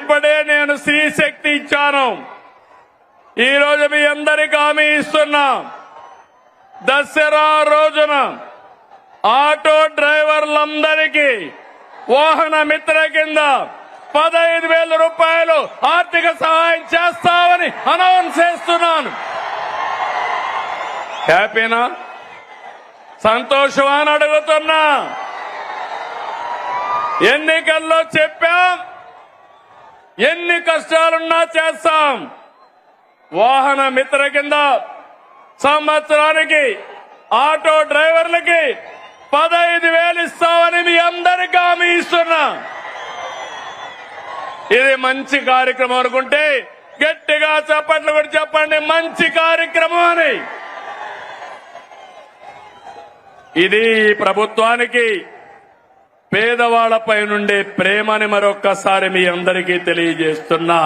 ఇప్పుడే నేను స్త్రీ శక్తి ఇచ్చాను. ఈ రోజు మీ అందరికీ హామీ ఇస్తున్నా, దసరా రోజున ఆటో డ్రైవర్లందరికీ వాహన మిత్ర కింద 15,000 రూపాయలు ఆర్థిక సహాయం చేస్తామని అనౌన్స్ చేస్తున్నాను. హ్యాపీనా? సంతోషమా అని అడుగుతున్నా. ఎన్నికల్లో చెప్పాం, ఎన్ని కష్టాలున్నా చేస్తాం. వాహన మిత్ర కింద సంవత్సరానికి ఆటో డ్రైవర్లకి 15,000 ఇస్తామని మీ అందరికీ హామీ ఇస్తున్నా. ఇది మంచి కార్యక్రమం అనుకుంటే గట్టిగా చప్పట్లు కూడా చెప్పండి, మంచి కార్యక్రమం అని. ఇది ప్రభుత్వానికి పేదవాళ్లపై నుండే ప్రేమని మరొక్కసారి మీ అందరికీ తెలియజేస్తున్నా.